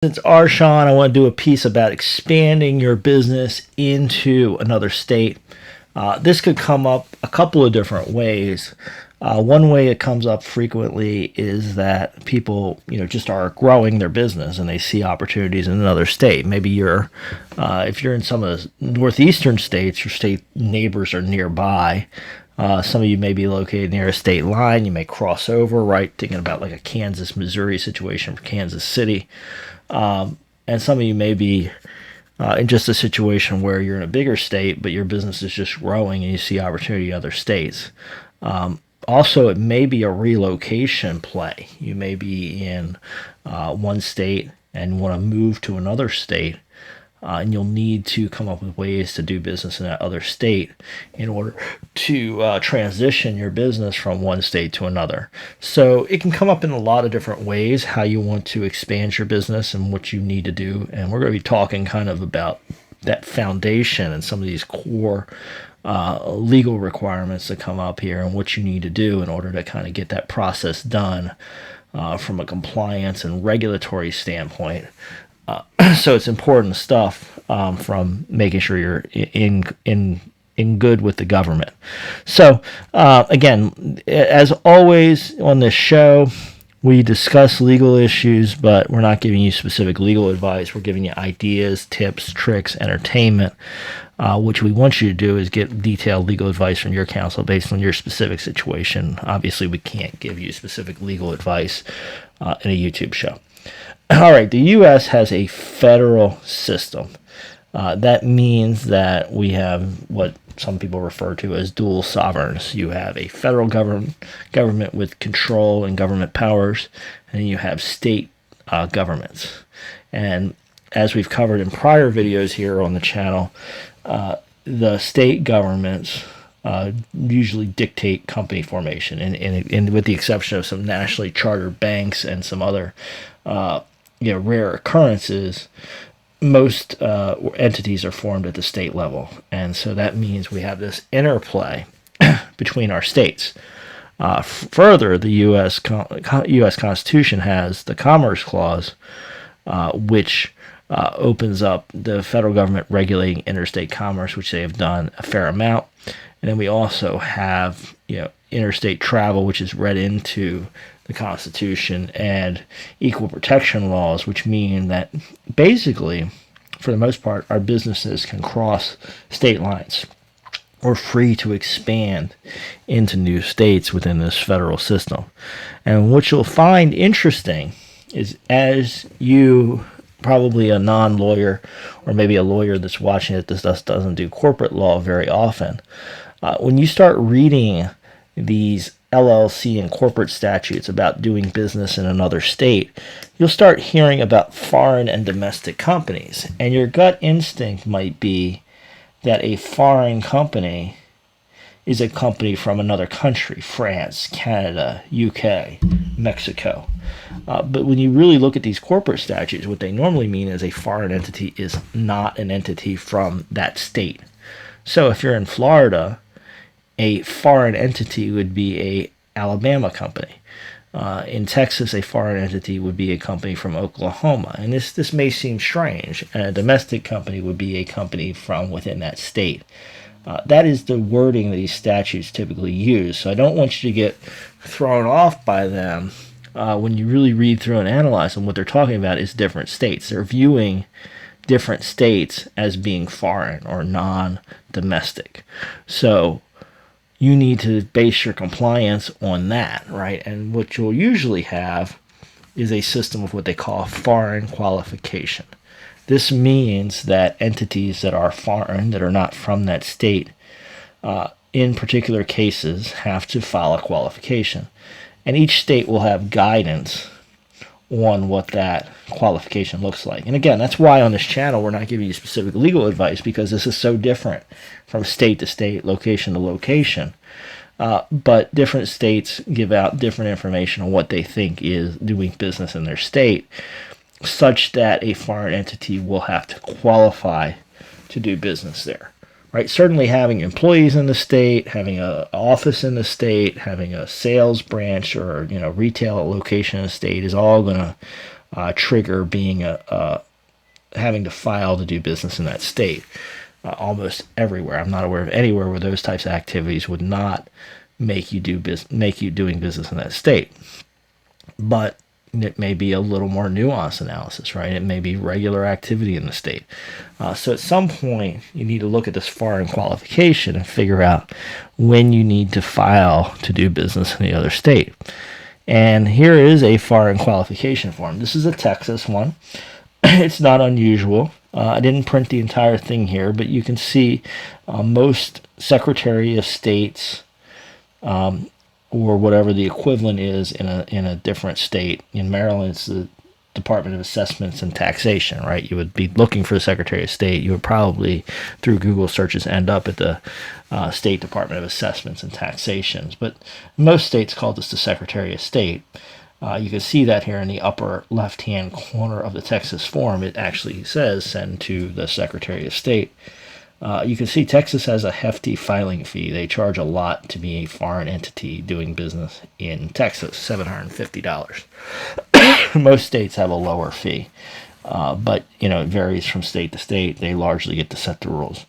Since our Shawn, I want to do a piece about expanding your business into another state. This could come up a couple of different ways. One way it comes up frequently is that people, just are growing their business and they see opportunities in another state. Maybe if you're in some of the northeastern states, your state neighbors are nearby. Some of you may be located near a state line. You may cross over, right? Thinking about like a Kansas-Missouri situation for Kansas City. And some of you may be in just a situation where you're in a bigger state, but your business is just growing and you see opportunity in other states. Also, it may be a relocation play. You may be in one state and want to move to another state, and you'll need to come up with ways to do business in that other state in order to transition your business from one state to another. So it can come up in a lot of different ways, how you want to expand your business and what you need to do. And we're going to be talking kind of about that foundation and some of these core legal requirements that come up here and what you need to do in order to kind of get that process done from a compliance and regulatory standpoint. So it's important stuff from making sure you're in good with the government. So again, as always on this show, we discuss legal issues, but we're not giving you specific legal advice. We're giving you ideas, tips, tricks, entertainment. What we want you to do is get detailed legal advice from your counsel based on your specific situation. Obviously, we can't give you specific legal advice in a YouTube show. All right, the U.S. has a federal system. That means that we have what some people refer to as dual sovereigns. You have a federal government with control and government powers, and you have state governments. And as we've covered in prior videos here on the channel, the state governments usually dictate company formation, and with the exception of some nationally chartered banks and some other rare occurrences, most entities are formed at the state level. And so that means we have this interplay between our states. Further, the U.S. Constitution has the Commerce Clause, which opens up the federal government regulating interstate commerce, which they have done a fair amount. And then we also have interstate travel, which is read into the Constitution, and equal protection laws, which mean that basically, for the most part, our businesses can cross state lines. We're free to expand into new states within this federal system. And what you'll find interesting is, as you, probably a non-lawyer or maybe a lawyer that's watching it that doesn't do corporate law very often, when you start reading these LLC and corporate statutes about doing business in another state, you'll start hearing about foreign and domestic companies. And your gut instinct might be that a foreign company is a company from another country: France, Canada, UK, Mexico. But when you really look at these corporate statutes, what they normally mean is a foreign entity is not an entity from that state. So if you're in Florida, a foreign entity would be a Alabama company. In Texas, a foreign entity would be a company from Oklahoma. And this may seem strange. And a domestic company would be a company from within that state. That is the wording that these statutes typically use. So I don't want you to get thrown off by them when you really read through and analyze them. What they're talking about is different states. They're viewing different states as being foreign or non-domestic. So you need to base your compliance on that, right? And what you'll usually have is a system of what they call foreign qualification. This means that entities that are foreign, that are not from that state, in particular cases, have to file a qualification. And each state will have guidance on what that qualification looks like. And again, that's why on this channel we're not giving you specific legal advice, because this is so different from state to state, location to location. But different states give out different information on what they think is doing business in their state, such that a foreign entity will have to qualify to do business there. Right? Certainly having employees in the state, having an office in the state, having a sales branch or retail location in the state is all going to trigger being having to file to do business in that state. Almost everywhere. I'm not aware of anywhere where those types of activities would not make you doing business in that state. But it may be a little more nuanced analysis, right? It may be regular activity in the state. So at some point, you need to look at this foreign qualification and figure out when you need to file to do business in the other state. And here is a foreign qualification form. This is a Texas one. It's not unusual. I didn't print the entire thing here, but you can see most Secretary of States or whatever the equivalent is in a different state. In Maryland, it's the Department of Assessments and Taxation, right? You would be looking for the Secretary of State. You would probably, through Google searches, end up at the State Department of Assessments and Taxations. But most states call this the Secretary of State. You can see that here in the upper left-hand corner of the Texas form. It actually says send to the Secretary of State. You can see Texas has a hefty filing fee. They charge a lot to be a foreign entity doing business in Texas, $750. Most states have a lower fee, but it varies from state to state. They largely get to set the rules.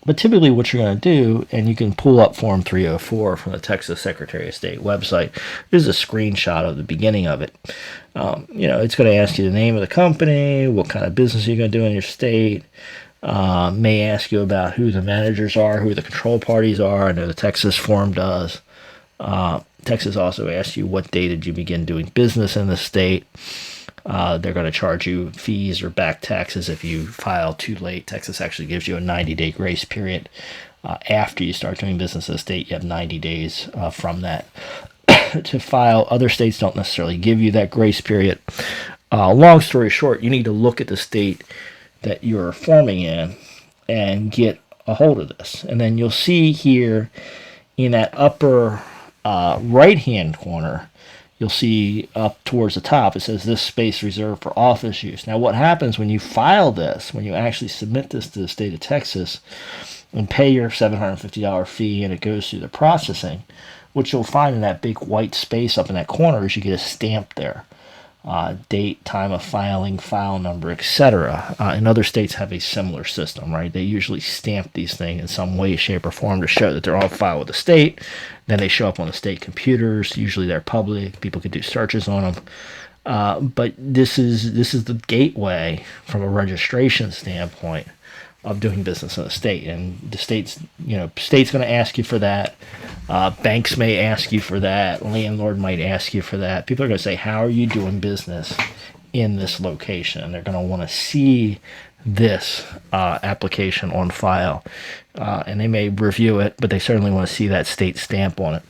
But typically what you're going to do, and you can pull up Form 304 from the Texas Secretary of State website. This is a screenshot of the beginning of it. It's going to ask you the name of the company, what kind of business you're going to do in your state. May ask you about who the managers are, who the control parties are. I know the Texas form does. Texas also asks you what day did you begin doing business in the state. They're going to charge you fees or back taxes if you file too late. Texas actually gives you a 90-day grace period. After you start doing business in the state, you have 90 days from that to file. Other states don't necessarily give you that grace period. Long story short, you need to look at the state that you're forming in and get a hold of this. And then you'll see here in that upper right-hand corner, you'll see up towards the top, it says this space reserved for office use. Now what happens when you file this, when you actually submit this to the state of Texas and pay your $750 fee and it goes through the processing, what you'll find in that big white space up in that corner is you get a stamp there. Date, time of filing, file number, etc. And other states have a similar system, right? They usually stamp these things in some way, shape, or form to show that they're on file with the state. Then they show up on the state computers. Usually they're public. People can do searches on them. But this is the gateway from a registration standpoint of doing business in the state. And the state's going to ask you for that. Banks may ask you for that. Landlord might ask you for that. People are going to say, how are you doing business in this location? And they're going to want to see this application on file. And they may review it, but they certainly want to see that state stamp on it.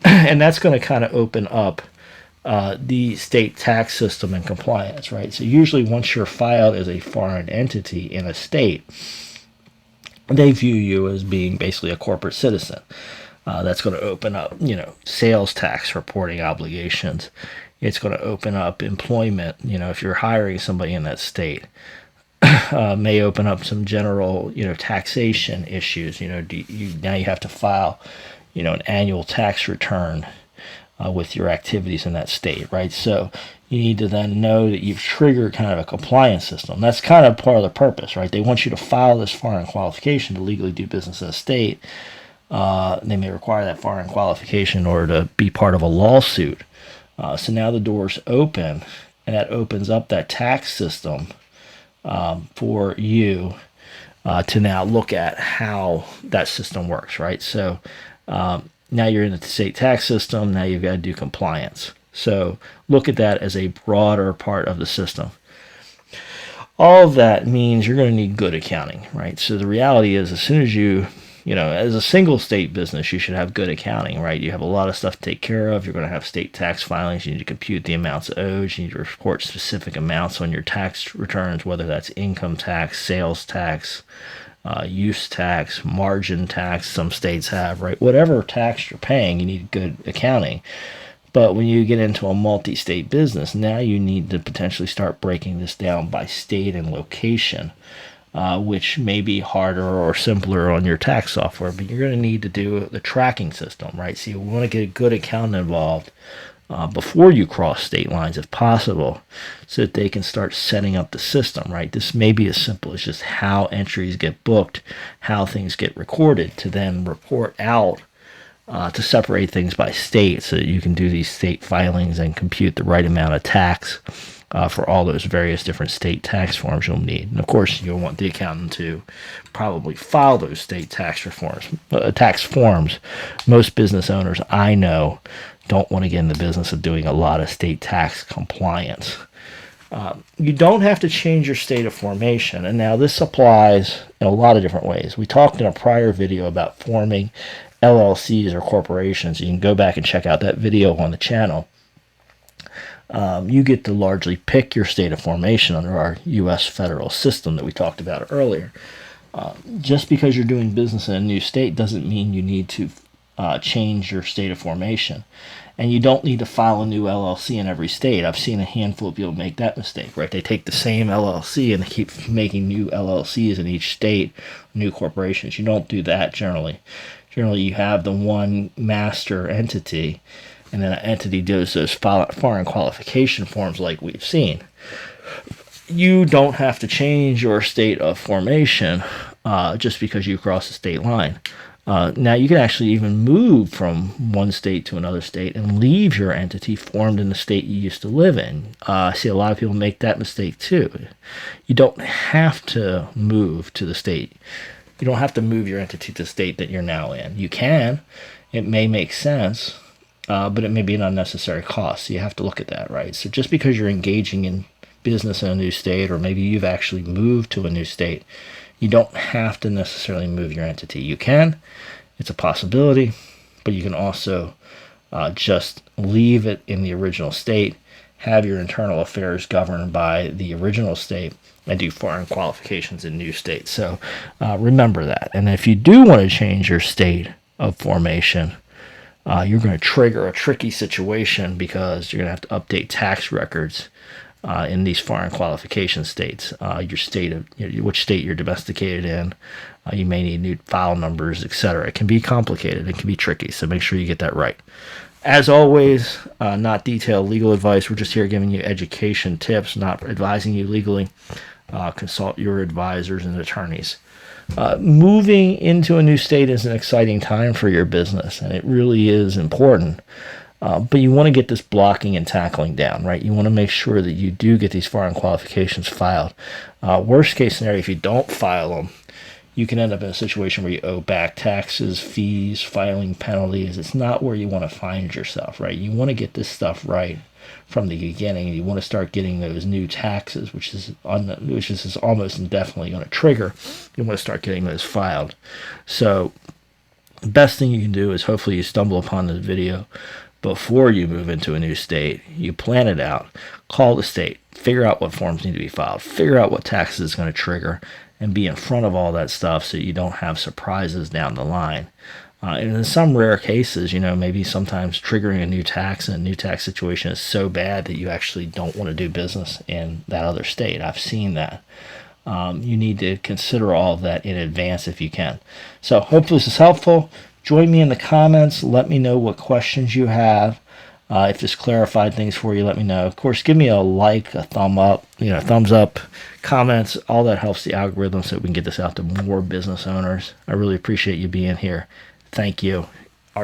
And that's going to kind of open up the state tax system and compliance, right? So usually once you're filed as a foreign entity in a state, they view you as being basically a corporate citizen. That's going to open up, sales tax reporting obligations. It's going to open up employment, if you're hiring somebody in that state. May open up some general, taxation issues. Now you have to file, an annual tax return with your activities in that state, right? So you need to then know that you've triggered kind of a compliance system. That's kind of part of the purpose, right? They want you to file this foreign qualification to legally do business in a state. They may require that foreign qualification in order to be part of a lawsuit. So now the door's open, and that opens up that tax system for you to now look at how that system works, right? So now you're in the state tax system. Now you've got to do compliance. So look at that as a broader part of the system. All of that means you're going to need good accounting, right? So the reality is, as soon as as a single state business, you should have good accounting, right? You have a lot of stuff to take care of. You're going to have state tax filings. You need to compute the amounts owed. You need to report specific amounts on your tax returns, whether that's income tax, sales tax, use tax, margin tax. Some states have, right? Whatever tax you're paying, you need good accounting. But when you get into a multi-state business, now you need to potentially start breaking this down by state and location, which may be harder or simpler on your tax software, but you're going to need to do the tracking system, right? So you want to get a good accountant involved before you cross state lines if possible, so that they can start setting up the system, right? This may be as simple as just how entries get booked, how things get recorded, to then report out to separate things by state so that you can do these state filings and compute the right amount of tax for all those various different state tax forms you'll need. And of course, you'll want the accountant to probably file those state tax forms. Most business owners I know don't want to get in the business of doing a lot of state tax compliance. You don't have to change your state of formation, and now this applies in a lot of different ways. We talked in a prior video about forming LLCs or corporations. You can go back and check out that video on the channel. You get to largely pick your state of formation under our U.S. federal system that we talked about earlier. Just because you're doing business in a new state doesn't mean you need to change your state of formation. And you don't need to file a new LLC in every state. I've seen a handful of people make that mistake, right? They take the same LLC and they keep making new LLCs in each state, new corporations. You don't do that generally. Generally, you have the one master entity, and then an entity does those foreign qualification forms like we've seen. You don't have to change your state of formation just because you cross the state line. Now, you can actually even move from one state to another state and leave your entity formed in the state you used to live in. I see a lot of people make that mistake too. You don't have to move to the state. You don't have to move your entity to the state that you're now in. You can. It may make sense, but it may be an unnecessary cost. So you have to look at that, right? So just because you're engaging in business in a new state, or maybe you've actually moved to a new state, you don't have to necessarily move your entity. You can. It's a possibility, but you can also just leave it in the original state, have your internal affairs governed by the original state, and do foreign qualifications in new states. So remember that. And if you do want to change your state of formation, you're going to trigger a tricky situation because you're going to have to update tax records in these foreign qualification states. Your state of which state you're domesticated in. You may need new file numbers, etc. It can be complicated. It can be tricky. So make sure you get that right. As always, not detailed legal advice. We're just here giving you education tips, not advising you legally. Consult your advisors and attorneys. Moving into a new state is an exciting time for your business, and it really is important. But you want to get this blocking and tackling down, right? You want to make sure that you do get these foreign qualifications filed. Worst case scenario, if you don't file them, you can end up in a situation where you owe back taxes, fees, filing penalties. It's not where you want to find yourself, right? You want to get this stuff right from the beginning. You want to start getting those new taxes, which is almost indefinitely going to trigger. You want to start getting those filed. So the best thing you can do is hopefully you stumble upon this video before you move into a new state. You plan it out, call the state, figure out what forms need to be filed, figure out what taxes it's going to trigger, and be in front of all that stuff so you don't have surprises down the line. And in some rare cases, maybe sometimes triggering a new tax and a new tax situation is so bad that you actually don't want to do business in that other state. I've seen that. You need to consider all of that in advance if you can. So hopefully this is helpful. Join me in the comments. Let me know what questions you have. If this clarified things for you, let me know. Of course, give me a like, a thumbs up, comments. All that helps the algorithm so we can get this out to more business owners. I really appreciate you being here. Thank you.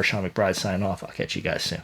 Shawn McBride signing off. I'll catch you guys soon.